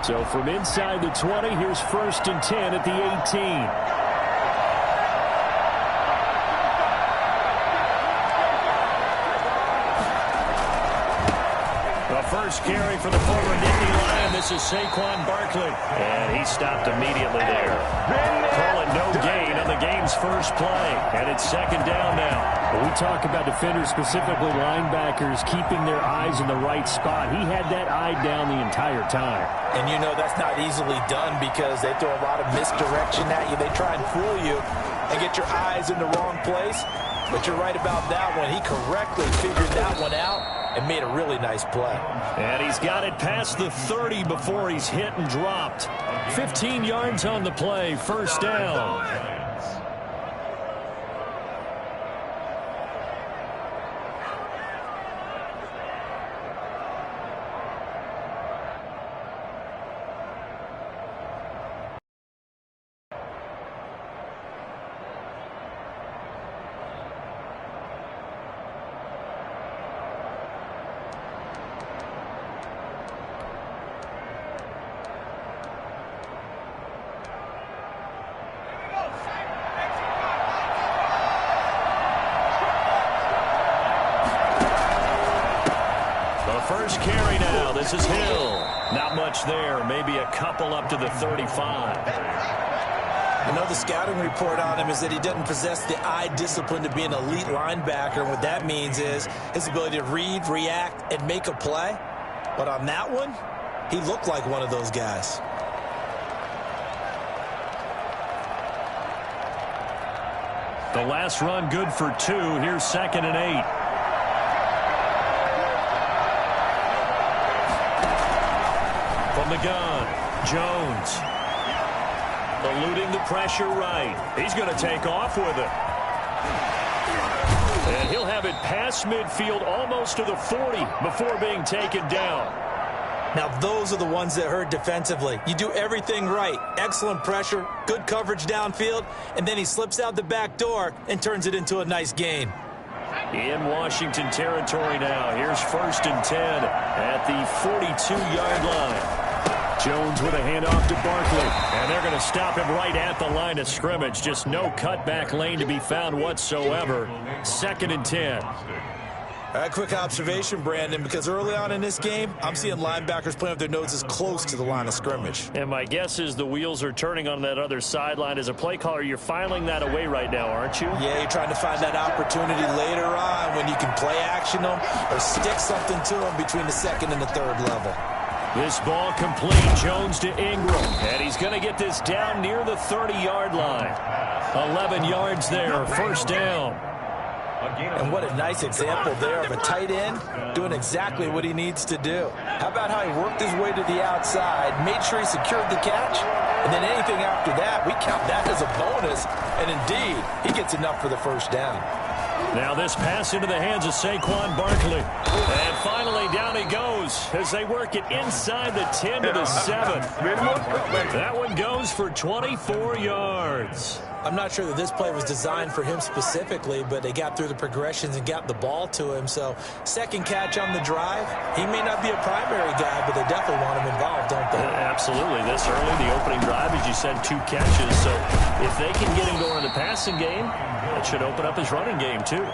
So from inside the 20, here's 1st and 10 at the 18. The first carry for the former Nittany Lion. This is Saquon Barkley. And he stopped immediately there. Call it no gain on the game's first play. And it's 2nd down now. When we talk about defenders, specifically linebackers, keeping their eyes in the right spot, he had that eye down the entire time. And you know that's not easily done because they throw a lot of misdirection at you. They try and fool you and get your eyes in the wrong place. But you're right about that one. He correctly figured that one out and made a really nice play. And he's got it past the 30 before he's hit and dropped. 15 yards on the play, 1st down. First carry now. This is Hill. Not much there. Maybe a couple up to the 35. I know the scouting report on him is that he doesn't possess the eye discipline to be an elite linebacker. What that means is his ability to read, react, and make a play. But on that one, he looked like one of those guys. The last run good for 2. Here's 2nd and 8. From the gun, Jones. Eluding the pressure right. He's going to take off with it. And he'll have it past midfield almost to the 40 before being taken down. Now, those are the ones that hurt defensively. You do everything right. Excellent pressure, good coverage downfield, and then he slips out the back door and turns it into a nice gain. In Washington territory now. Here's 1st and 10 at the 42-yard line. Jones with a handoff to Barkley. And they're going to stop him right at the line of scrimmage. Just no cutback lane to be found whatsoever. 2nd and 10. Quick observation, Brandon, because early on in this game, I'm seeing linebackers playing with their noses close to the line of scrimmage. And my guess is the wheels are turning on that other sideline. As a play caller, you're filing that away right now, aren't you? Yeah, you're trying to find that opportunity later on when you can play action them or stick something to them between the 2nd and the 3rd level. This ball complete. Jones to Ingram. And he's going to get this down near the 30-yard line. 11 yards there. 1st down. And what a nice example there of a tight end doing exactly what he needs to do. How about how he worked his way to the outside, made sure he secured the catch, and then anything after that, we count that as a bonus. And indeed, he gets enough for the 1st down. Now this pass into the hands of Saquon Barkley. And finally down he goes as they work it inside the 10 to the 7. That one goes for 24 yards. I'm not sure that this play was designed for him specifically, but they got through the progressions and got the ball to him. So 2nd catch on the drive. He may not be a primary guy, but they definitely want him involved, don't they? Absolutely. This early, the opening drive, as you said, 2 catches. So if they can get him going in the passing game, that should open up his running game too.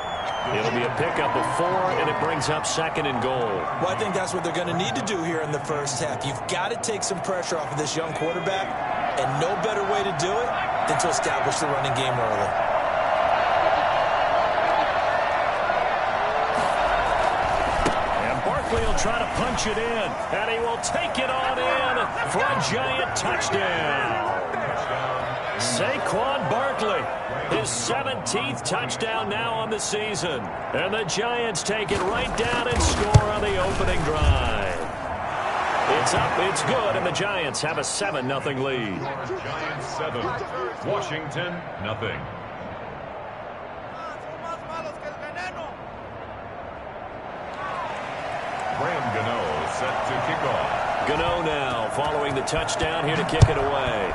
It'll be a pickup of 4, and it brings up 2nd and goal. Well, I think that's what they're going to need to do here in the 1st half. You've got to take some pressure off of this young quarterback, and no better way to do it than to establish the running game early. And Barkley will try to punch it in, and he will take it on in for a giant touchdown. Saquon Barkley, his 17th touchdown now on the season. And the Giants take it right down and score on the opening drive. It's up, it's good, and the Giants have a 7-0 lead. Giants 7, Washington 0. Graham Gano set to kick off. Gano now following the touchdown here to kick it away.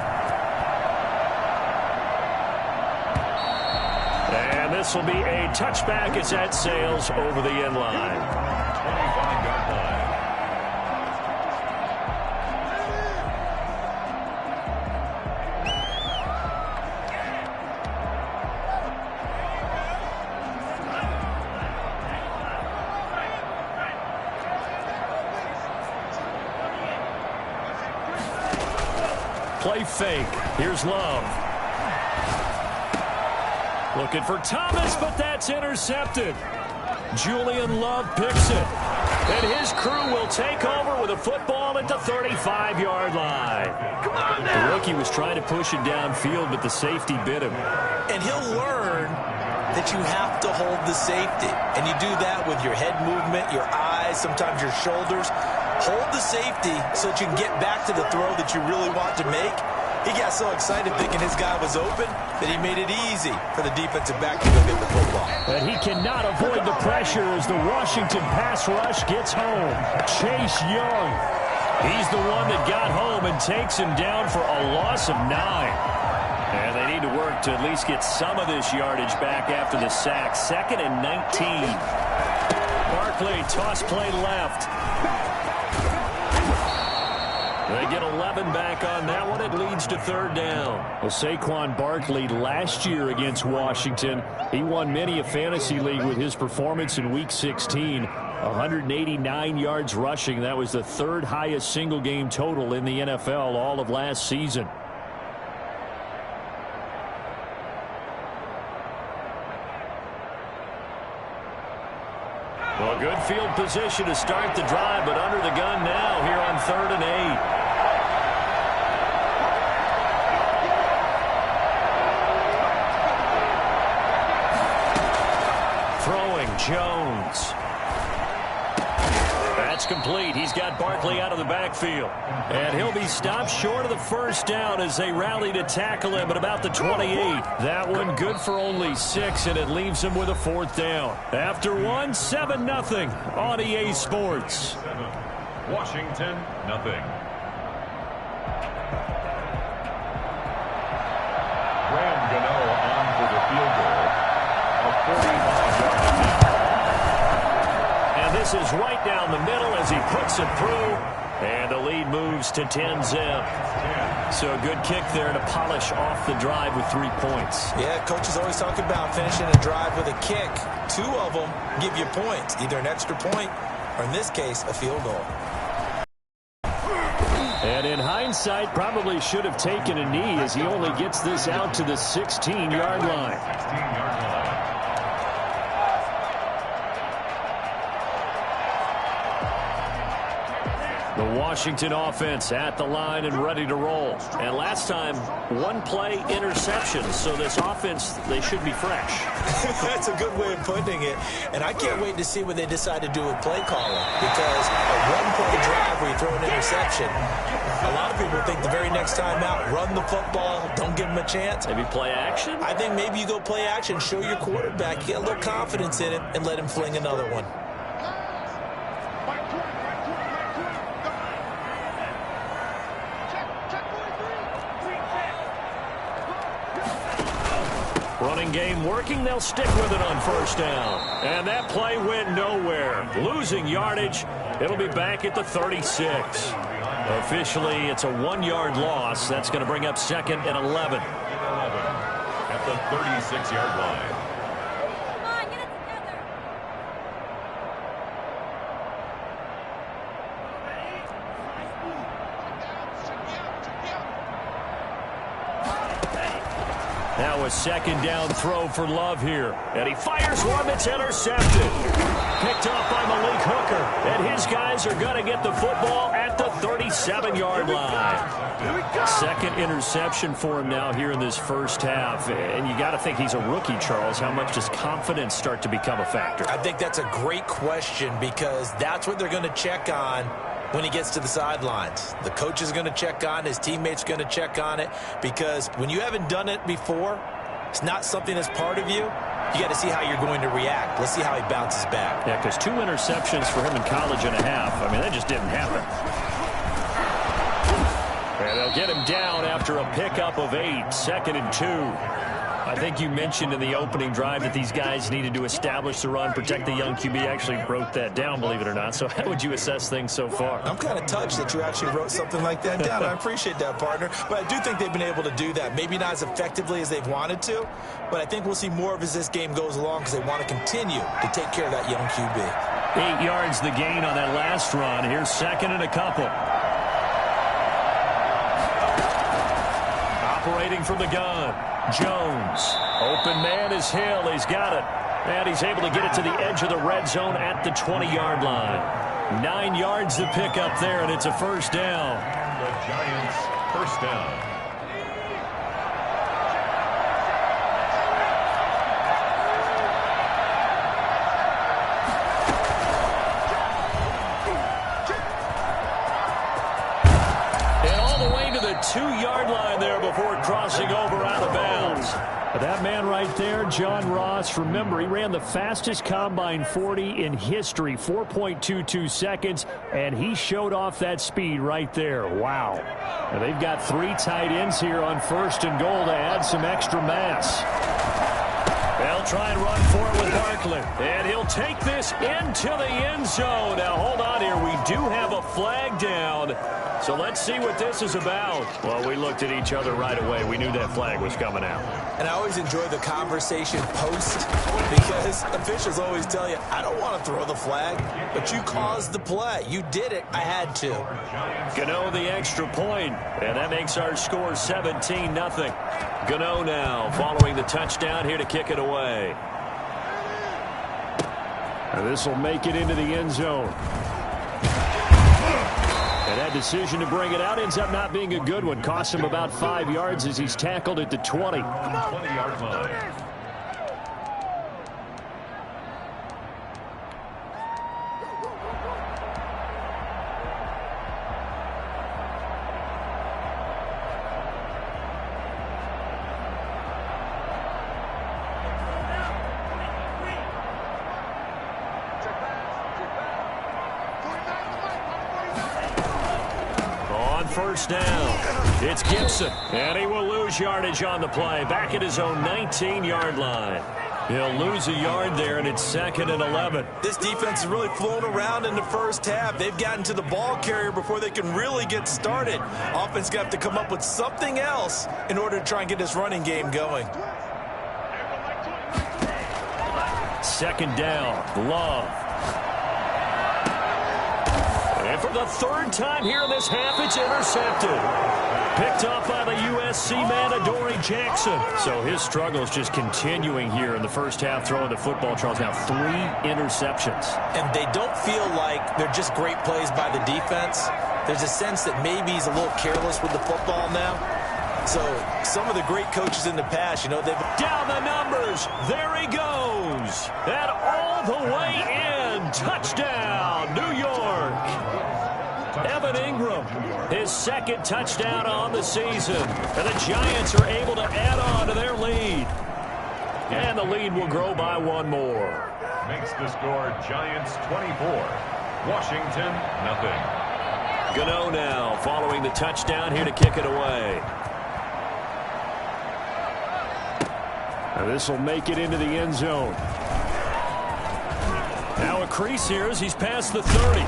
And this will be a touchback as that sails over the end line. 25-yard line. play fake. Here's Love. Looking for Thomas, but that's intercepted. Julian Love picks it. And his crew will take over with a football at the 35-yard line. The rookie was trying to push it downfield, but the safety bit him. And he'll learn that you have to hold the safety. And you do that with your head movement, your eyes, sometimes your shoulders. Hold the safety so that you can get back to the throw that you really want to make. He got so excited thinking his guy was open that he made it easy for the defensive back to go get the football. But he cannot avoid the pressure as the Washington pass rush gets home. Chase Young. He's the one that got home and takes him down for a loss of 9. And they need to work to at least get some of this yardage back after the sack. 2nd and 19. Barkley, toss play left. They get 11 back on that one. It leads to 3rd down. Well, Saquon Barkley last year against Washington, he won many a fantasy league with his performance in Week 16. 189 yards rushing. That was the 3rd highest single game total in the NFL all of last season. Well, good field position to start the drive, but under the gun now here on 3rd and 8. Jones. That's complete. He's got Barkley out of the backfield. And he'll be stopped short of the 1st down as they rally to tackle him at about the 28. That one good for only 6, and it leaves him with a 4th down. After 1, 7-0 on EA Sports. Washington, nothing. Graham Gano on for the field goal. A 45-yard. This is right down the middle as he puts it through. And the lead moves to 10-zip. So a good kick there to polish off the drive with 3 points. Yeah, coaches always talk about finishing a drive with a kick. 2 of them give you points, either an extra point or, in this case, a field goal. And in hindsight, probably should have taken a knee as he only gets this out to the 16-yard line. The Washington offense at the line and ready to roll. And last time, 1-play interception. So this offense, they should be fresh. That's a good way of putting it. And I can't wait to see what they decide to do with play calling. Because a 1-play drive where you throw an interception, a lot of people think the very next time out, run the football, don't give them a chance. Maybe play action? I think maybe you go play action, show your quarterback, get a little confidence in him, and let him fling another one. Running game working. They'll stick with it on 1st down. And that play went nowhere. Losing yardage. It'll be back at the 36. Officially, it's a 1-yard loss. That's going to bring up 2nd and 11. At the 36-yard line. Now a 2nd down throw for Love here. And he fires one that's intercepted. Picked off by Malik Hooker. And his guys are going to get the football at the 37-yard line. 2nd interception for him now here in this 1st half. And you got to think he's a rookie, Charles. How much does confidence start to become a factor? I think that's a great question because that's what they're going to check on when he gets to the sidelines. The coach is going to check on, his teammates going to check on it, because when you haven't done it before, it's not something that's part of you. You got to see how you're going to react. Let's see how he bounces back. Yeah, because 2 interceptions for him in college and a half. I mean, that just didn't happen. And they'll get him down after a pickup of 8, 2nd and 2. I think you mentioned in the opening drive that these guys needed to establish the run, protect the young QB. Actually wrote that down, believe it or not. So how would you assess things so far? I'm kind of touched that you actually wrote something like that down. I appreciate that, partner. But I do think they've been able to do that. Maybe not as effectively as they've wanted to, but I think we'll see more of as this game goes along because they want to continue to take care of that young QB. 8 yards the gain on that last run. Here's 2nd and a couple. initiating from the gun. Jones. Open man is Hill. He's got it. And he's able to get it to the edge of the red zone at the 20-yard line. 9 yards to pick up there, and it's a first down. The Giants first down. And all the way to the 2-yard line there before crossing over out of bounds. That man right there, John Ross, remember, he ran the fastest combine 40 in history, 4.22 seconds, and he showed off that speed right there. Wow. And they've got 3 tight ends here on 1st and goal to add some extra mass. They'll try and run for it with Barkley, and he'll take this into the end zone. Now, hold on here. We do have a flag down. So let's see what this is about. Well, we looked at each other right away. We knew that flag was coming out. And I always enjoy the conversation post because officials always tell you, I don't want to throw the flag, but you caused the play. You did it. I had to. Gano the extra point, and that makes our score 17-0. Gano now following the touchdown here to kick it away. And this will make it into the end zone. And that decision to bring it out ends up not being a good one. Cost him about 5 yards as he's tackled at the 20. 20-yard line. First down. It's Gibson, and he will lose yardage on the play. Back at his own 19-yard line. He'll lose a yard there, and it's 2nd and 11. This defense is really flown around in the first half. They've gotten to the ball carrier before they can really get started. Offense got to come up with something else in order to try and get this running game going. 2nd down. Love. And for the 3rd time here in this half, it's intercepted. Picked up by the USC man, Adoree Jackson. So his struggle is just continuing here in the first half, throwing the football. Charles, now 3 interceptions. And they don't feel like they're just great plays by the defense. There's a sense that maybe he's a little careless with the football now. So some of the great coaches in the past, they've... Down the numbers. There he goes. And all the way in. Touchdown, New York. Evan Ingram, his 2nd touchdown on the season. And the Giants are able to add on to their lead. And the lead will grow by 1 more. Makes the score Giants 24, Washington nothing. Gano now following the touchdown here to kick it away. And this will make it into the end zone. Now a crease here as he's past the 30.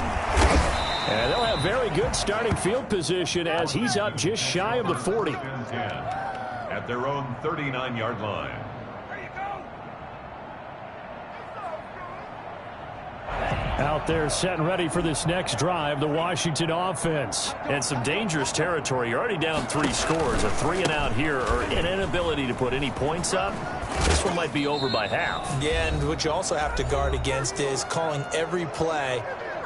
And they'll have very good starting field position as he's up just shy of the 40. At their own 39-yard line. Out there set and ready for this next drive, the Washington offense. And some dangerous territory. You're already down 3 scores. A 3-and-out here, or an inability to put any points up. This one might be over by half. Yeah, and what you also have to guard against is calling every play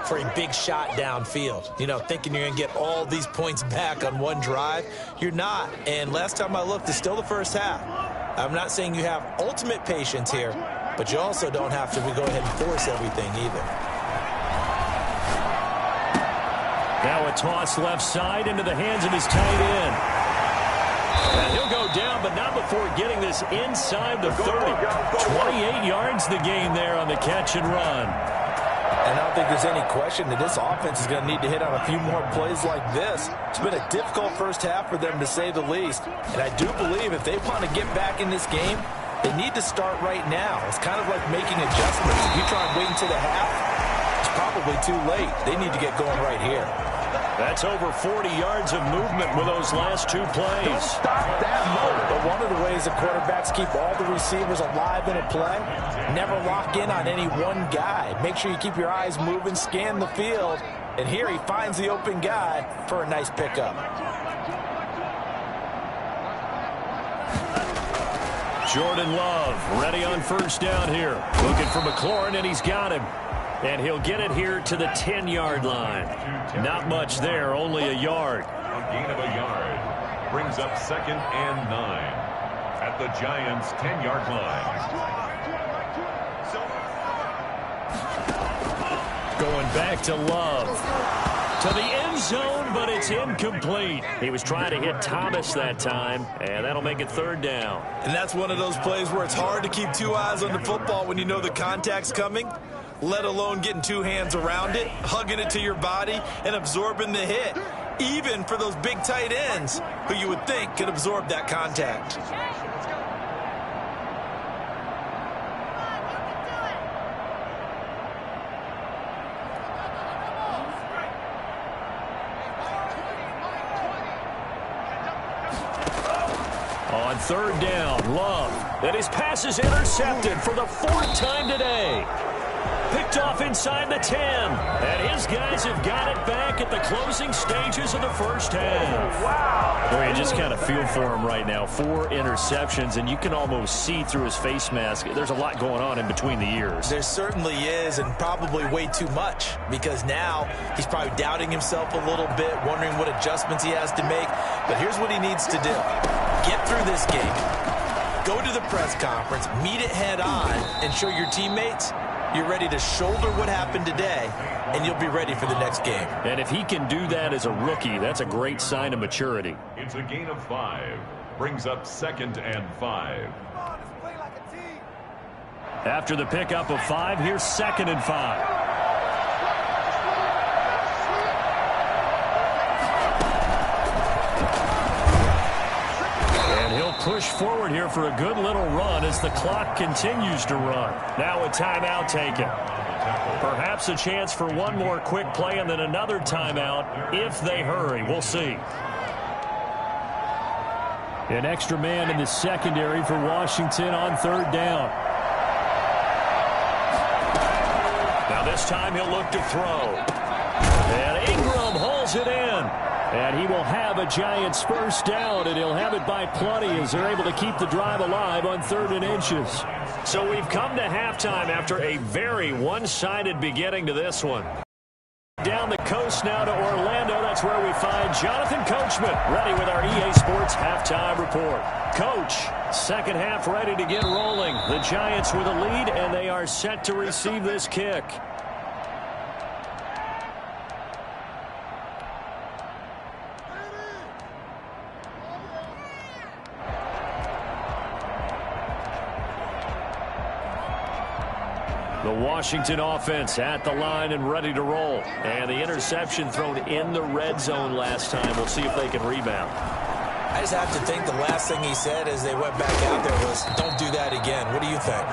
for a big shot downfield. Thinking you're going to get all these points back on one drive. You're not. And last time I looked, it's still the first half. I'm not saying you have ultimate patience here, but you also don't have to go ahead and force everything either. Now a toss left side into the hands of his tight end. And he'll go down, but not before getting this inside the 30. 28 yards the gain there on the catch and run. And I don't think there's any question that this offense is going to need to hit on a few more plays like this. It's been a difficult first half for them, to say the least. And I do believe if they want to get back in this game, they need to start right now. It's kind of like making adjustments. If you try and wait until the half, it's probably too late. They need to get going right here. That's over 40 yards of movement with those last 2 plays. Don't stop that motor. But one of the ways the quarterbacks keep all the receivers alive in a play, never lock in on any one guy. Make sure you keep your eyes moving, scan the field. And here he finds the open guy for a nice pickup. Jordan Love ready on first down here. Looking for McLaurin, and he's got him. And he'll get it here to the 10-yard line. Not much there, only a yard. A gain of a yard brings up 2nd and 9 at the Giants' 10-yard line. Going back to Love. To the end zone, but it's incomplete. He was trying to hit Thomas that time, and that'll make it 3rd down. And that's one of those plays where it's hard to keep two eyes on the football when you know the contact's coming, let alone getting two hands around it, hugging it to your body, and absorbing the hit, even for those big tight ends who you would think could absorb that contact. On 3rd down, Love. And his pass is intercepted for the 4th time today. Picked off inside the 10. And his guys have got it back at the closing stages of the first half. Wow. Boy, you just kind of feel for him right now. 4 interceptions, and you can almost see through his face mask. There's a lot going on in between the ears. There certainly is, and probably way too much, because now he's probably doubting himself a little bit, wondering what adjustments he has to make. But here's what he needs to do. Get through this game, go to the press conference, meet it head on, and show your teammates you're ready to shoulder what happened today, and you'll be ready for the next game. And if he can do that as a rookie, that's a great sign of maturity. It's a gain of 5. Brings up 2nd and 5. After the pickup of 5, here's 2nd and 5. Push forward here for a good little run as the clock continues to run. Now a timeout taken. Perhaps a chance for one more quick play and then another timeout if they hurry. We'll see. An extra man in the secondary for Washington on 3rd down. Now this time he'll look to throw. And Ingram hauls it in. And he will have a Giants first down, and he'll have it by plenty as they're able to keep the drive alive on 3rd and inches. So we've come to halftime after a very one-sided beginning to this one. Down the coast now to Orlando. That's where we find Jonathan Coachman ready with our EA Sports halftime report. Coach, second half ready to get rolling. The Giants with a lead, and they are set to receive this kick. The Washington offense at the line and ready to roll. And the interception thrown in the red zone last time. We'll see if they can rebound. I just have to think the last thing he said as they went back out there was, don't do that again. What do you think?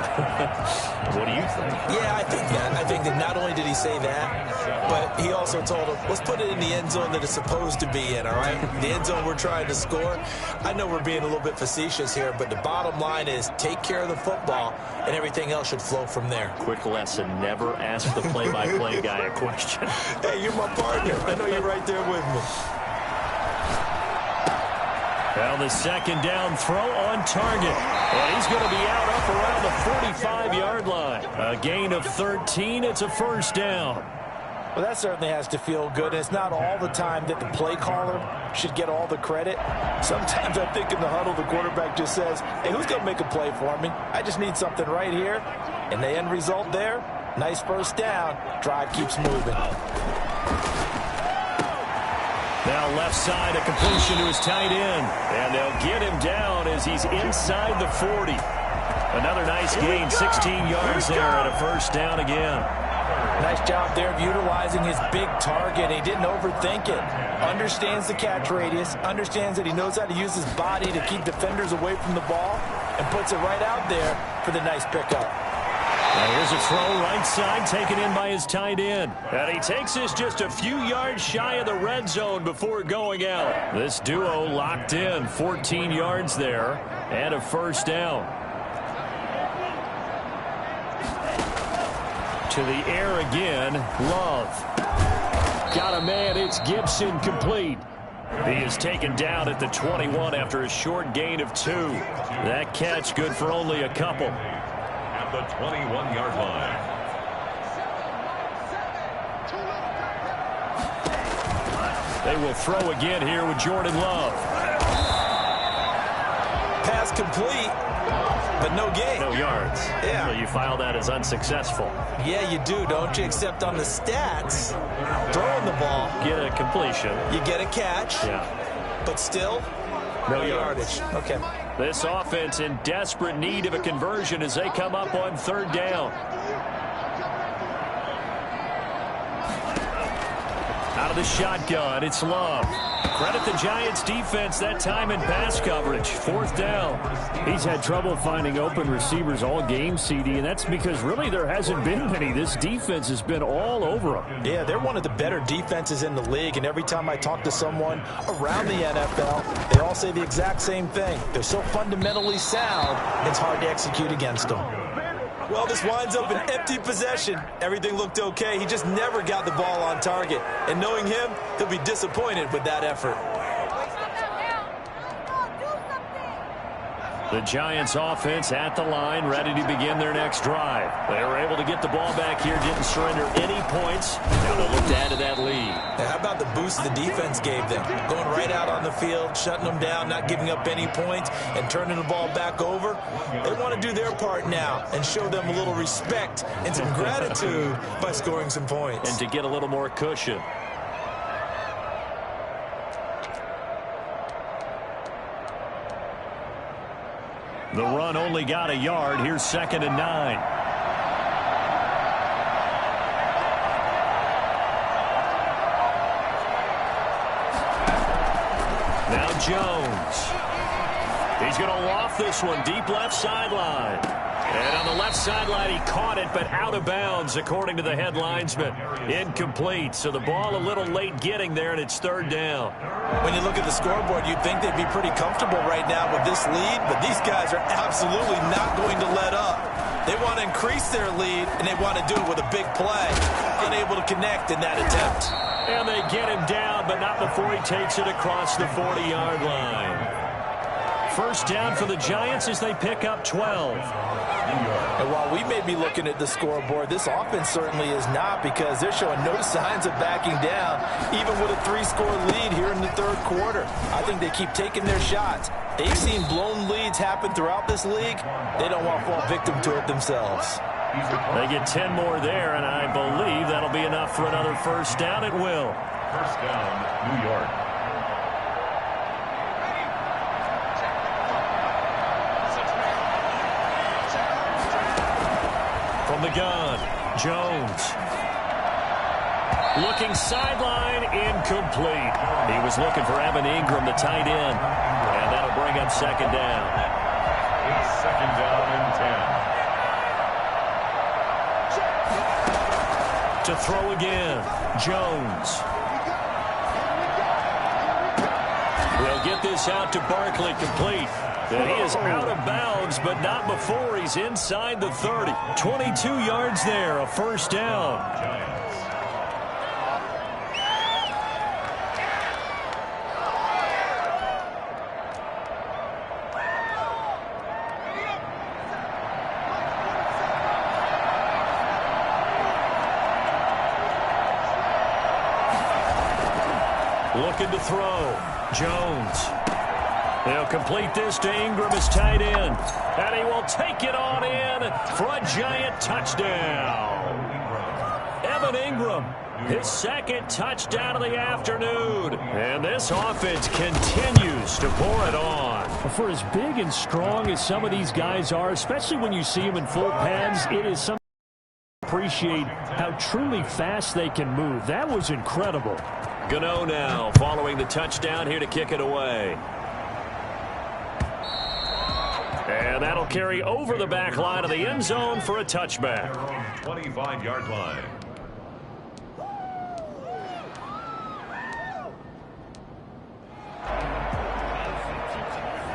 What do you think? Yeah, I think that. I think that not only did he say that, but he also told him, let's put it in the end zone that it's supposed to be in, all right? The end zone we're trying to score. I know we're being a little bit facetious here, but the bottom line is take care of the football, and everything else should flow from there. Quick lesson, never ask the play-by-play guy a question. Hey, you're my partner. I know you're right there with me. Well, the second down throw on target. And he's going to be out up around the 45-yard line. A gain of 13. It's a first down. Well, that certainly has to feel good. And it's not all the time that the play caller should get all the credit. Sometimes I think in the huddle, the quarterback just says, hey, who's going to make a play for me? I just need something right here. And the end result there, nice first down. Drive keeps moving. Now left side, a completion to his tight end. And they'll get him down as he's inside the 40. Another nice gain, 16 yards there and a first down again. Nice job there of utilizing his big target. He didn't overthink it. Understands the catch radius. Understands that he knows how to use his body to keep defenders away from the ball. And puts it right out there for the nice pickup. Now here's a throw right side taken in by his tight end. And he takes this just a few yards shy of the red zone before going out. This duo locked in, 14 yards there and a first down. To the air again, Love. Got a man, it's Gibson complete. He is taken down at the 21 after a short gain of 2. That catch good for only a couple. At the 21-yard line. They will throw again here with Jordan Love. Pass complete, but no gain. No yards. Yeah. So you file that as unsuccessful. Yeah, you do, don't you? Except on the stats, throwing the ball, Get a completion. you get a catch, Yeah. but still, no yardage. Okay. This offense in desperate need of a conversion as they come up on 3rd down. Out of the shotgun, it's Love. Credit the Giants defense that time in pass coverage. 4th down. He's had trouble finding open receivers all game, CD, and that's because really there hasn't been many. This defense has been all over them. Yeah, they're one of the better defenses in the league, and every time I talk to someone around the NFL, they all say the exact same thing. They're so fundamentally sound, it's hard to execute against them. Well, this winds up an empty possession. Everything looked okay. He just never got the ball on target. And knowing him, he'll be disappointed with that effort. The Giants offense at the line, ready to begin their next drive. They were able to get the ball back here, didn't surrender any points. Now they'll look to add to that lead. Now, how about the boost the defense gave them? Going right out on the field, shutting them down, not giving up any points, and turning the ball back over. They want to do their part now and show them a little respect and some gratitude by scoring some points. And to get a little more cushion. The run only got a yard. Here's 2nd and 9. Now Jones. He's going to loft this one deep left sideline. And on the left sideline, he caught it, but out of bounds, according to the head linesman. Incomplete. So the ball a little late getting there, and it's 3rd down. When you look at the scoreboard, you'd think they'd be pretty comfortable right now with this lead, but these guys are absolutely not going to let up. They want to increase their lead, and they want to do it with a big play. Unable to connect in that attempt. And they get him down, but not before he takes it across the 40-yard line. 1st down for the Giants as they pick up 12. And while we may be looking at the scoreboard, this offense certainly is not, because they're showing no signs of backing down, even with a 3-score lead here in the 3rd quarter. I think they keep taking their shots. They've seen blown leads happen throughout this league. They don't want to fall victim to it themselves. They get 10 more there, and I believe that'll be enough for another 1st down. It will. 1st down, New York. From the gun, Jones. Looking sideline, incomplete. He was looking for Evan Ingram, the tight end. And that'll bring up 2nd down. It's 2nd down and 10. To throw again, Jones. They'll get this out to Barkley, complete. And he is out of bounds, but not before he's inside the 30. 22 yards there, a 1st down. Giants. Looking to throw, Jones. They'll complete this to Ingram as tight end. And he will take it on in for a Giant touchdown. Evan Ingram, his 2nd touchdown of the afternoon. And this offense continues to pour it on. For as big and strong as some of these guys are, especially when you see them in full pads, it is something to appreciate how truly fast they can move. That was incredible. Gano now following the touchdown here to kick it away. And that'll carry over the back line of the end zone for a touchback. 25-yard line.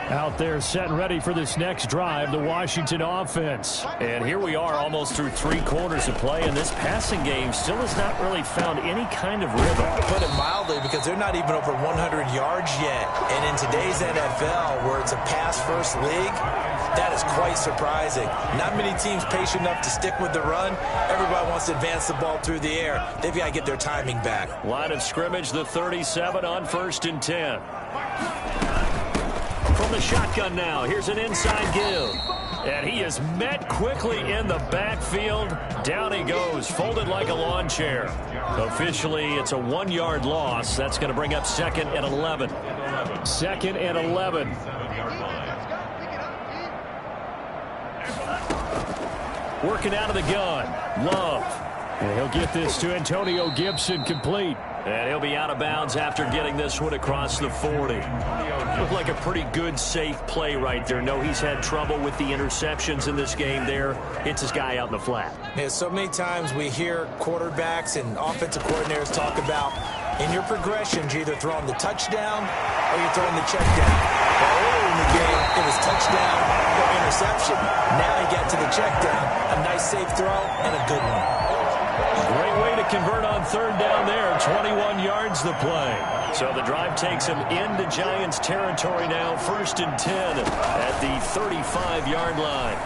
Out there set and ready for this next drive, the Washington offense. And here we are almost through 3 quarters of play, and this passing game still has not really found any kind of rhythm. Put it mildly, because they're not even over 100 yards yet. And in today's NFL, where it's a pass-first league, that is quite surprising. Not many teams patient enough to stick with the run. Everybody wants to advance the ball through the air. They've got to get their timing back. Line of scrimmage, the 37 on 1st and 10. From the shotgun now, here's an inside give. And he is met quickly in the backfield. Down he goes, folded like a lawn chair. Officially, it's a 1-yard loss. That's going to bring up 2nd and 11. 2nd and 11. Working out of the gun. Love. And he'll get this to Antonio Gibson, complete. And he'll be out of bounds after getting this one across the 40. Looked like a pretty good, safe play right there. No, he's had trouble with the interceptions in this game there. Hits his guy out in the flat. Yeah, so many times we hear quarterbacks and offensive coordinators talk about in your progressions, you're either throwing the touchdown or you're throwing the check down. Well, earlier in the game, it was touchdown or interception. Now he got to the check down. A nice, safe throw and a good one. Great way to convert on 3rd down there. 21 yards the play. So the drive takes him into Giants territory now. 1st and 10 at the 35-yard line.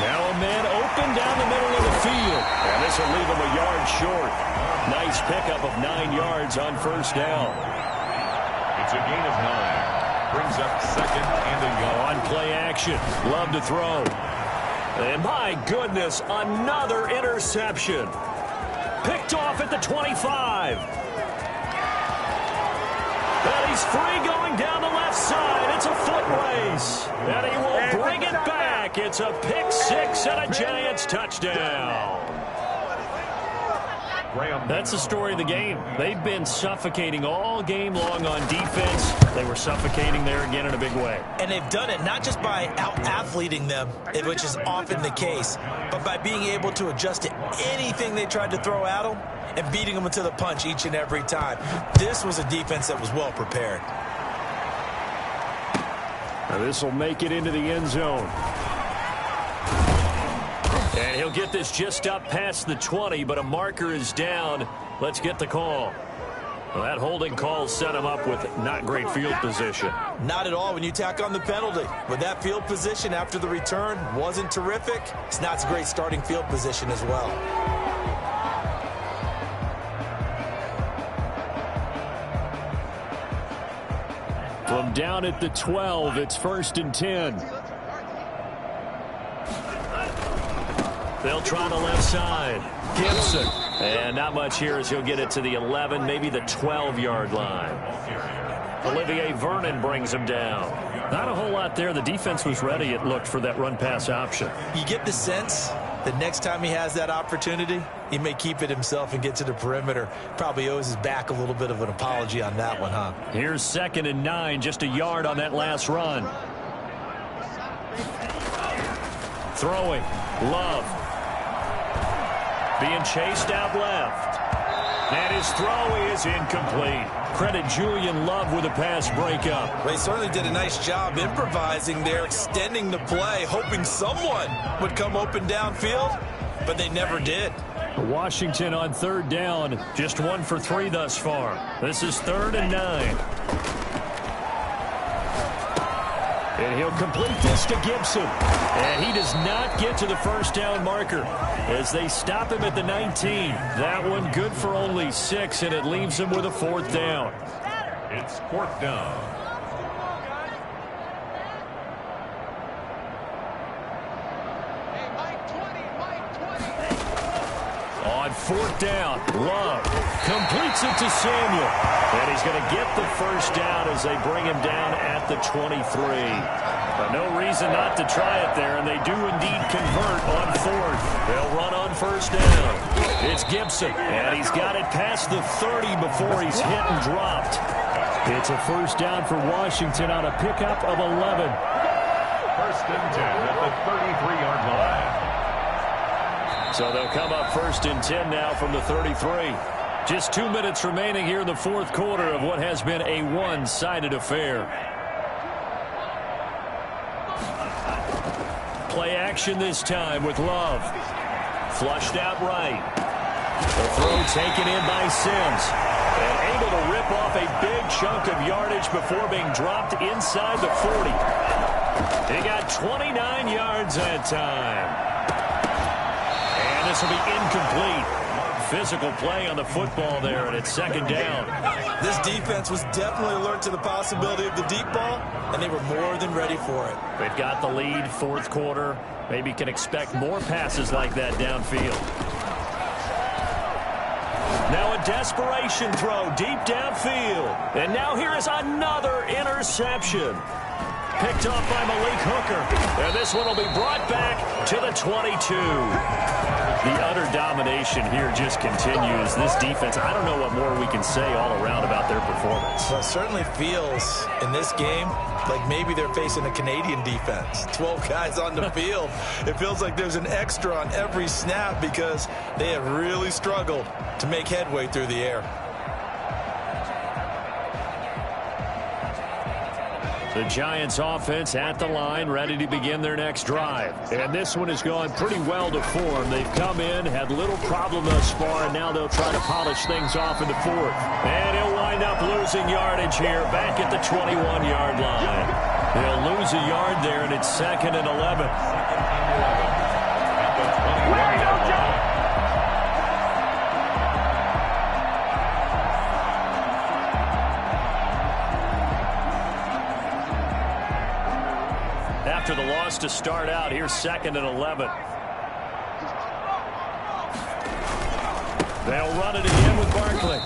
Now a man open down the middle of the field. And this will leave him a yard short. Nice pickup of 9 yards on 1st down. It's a gain of 9. Brings up 2nd and a yard. On play action. Love to throw. And my goodness, another interception. Picked off at the 25. And he's free going down the left side. It's a foot race. And he will bring it back. It's a pick 6 and a Giants touchdown. That's the story of the game. They've been suffocating all game long on defense. They were suffocating there again in a big way. And they've done it not just by out-athleting them, which is often the case, but by being able to adjust to anything they tried to throw at them and beating them to the punch each and every time. This was a defense that was well prepared. Now this will make it into the end zone. And he'll get this just up past the 20, but a marker is down. Let's get the call. Well, that holding call set him up with not great field position. Not at all when you tack on the penalty. But that field position after the return wasn't terrific. It's not a great starting field position as well. From down at the 12, it's 1st and 10. They'll try the left side. Gibson. And not much here as he'll get it to the 11, maybe the 12-yard line. Olivier Vernon brings him down. Not a whole lot there. The defense was ready, it looked, for that run-pass option. You get the sense that next time he has that opportunity, he may keep it himself and get to the perimeter. Probably owes his back a little bit of an apology on that one, huh? Here's 2nd and 9, just a yard on that last run. Throwing. Love. Being chased out left. And his throw is incomplete. Credit Julian Love with a pass breakup. Well, he certainly did a nice job improvising there, extending the play, hoping someone would come open downfield, but they never did. Washington on 3rd down, just 1 for 3 thus far. This is 3rd and 9. And he'll complete this to Gibson. And he does not get to the 1st down marker as they stop him at the 19. That one good for only 6, and it leaves him with a 4th down. It's 4th down. On 4th down, Love completes it to Samuel. And he's going to get the 1st down as they bring him down at the 23. But no reason not to try it there, and they do indeed convert on 4th. They'll run on 1st down. It's Gibson, and he's got it past the 30 before he's hit and dropped. It's a 1st down for Washington on a pickup of 11. 1st and 10 at the 33-yard line. So they'll come up 1st and 10 now from the 33. Just 2 minutes remaining here in the fourth quarter of what has been a one-sided affair. Play action this time with Love. Flushed out right. The throw taken in by Sims. And able to rip off a big chunk of yardage before being dropped inside the 40. He got 29 yards that time. And this will be incomplete. Physical play on the football there, and it's second down. This defense was definitely alert to the possibility of the deep ball, and they were more than ready for it. They've got the lead, fourth quarter. Maybe can expect more passes like that downfield. Now a desperation throw deep downfield. And now here is another interception. Picked off by Malik Hooker. And this one will be brought back to the 22. The utter domination here just continues. This defense, I don't know what more we can say all around about their performance. Well, it certainly feels in this game like maybe they're facing a Canadian defense. 12 guys on the field. It feels like there's an extra on every snap because they have really struggled to make headway through the air. The Giants offense at the line, ready to begin their next drive. And this one has gone pretty well to form. They've come in, had little problem thus far, and now they'll try to polish things off in the fourth. And he'll wind up losing yardage here back at the 21-yard line. He'll lose a yard there, and it's 2nd and 11. After the loss to start out, here's 2nd and 11. They'll run it again with Barkley.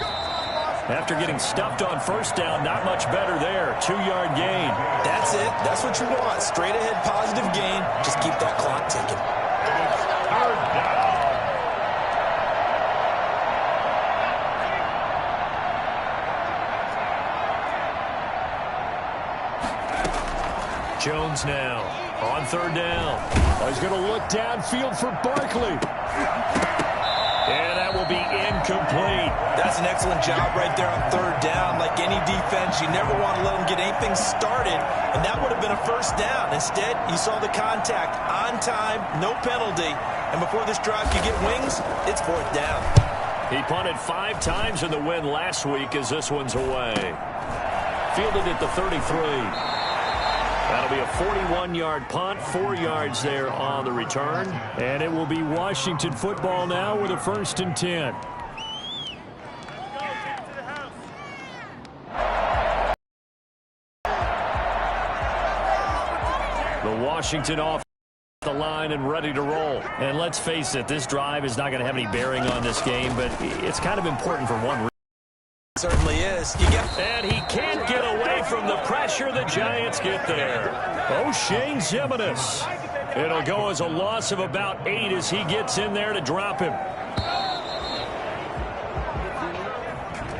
After getting stuffed on first down, not much better there. 2-yard gain. That's it. That's what you want. Straight ahead positive gain. Just keep that clock ticking. Jones now on 3rd down. He's going to look downfield for Barkley. And that will be incomplete. That's an excellent job right there on 3rd down. Like any defense, you never want to let them get anything started, and that would have been a first down. Instead, you saw the contact on time, no penalty, and before this drive could get wings, it's 4th down. He punted 5 times in the win last week as this one's away. Fielded at the 33. That'll be a 41-yard punt, 4 yards there on the return. And it will be Washington football now with a 1st and 10. The Washington offense the line and ready to roll. And let's face it, this drive is not going to have any bearing on this game, but it's kind of important for one reason. Certainly is. And he can't get away from the pressure. The Giants get there. O'Shane Ximines. It'll go as a loss of about 8 as he gets in there to drop him.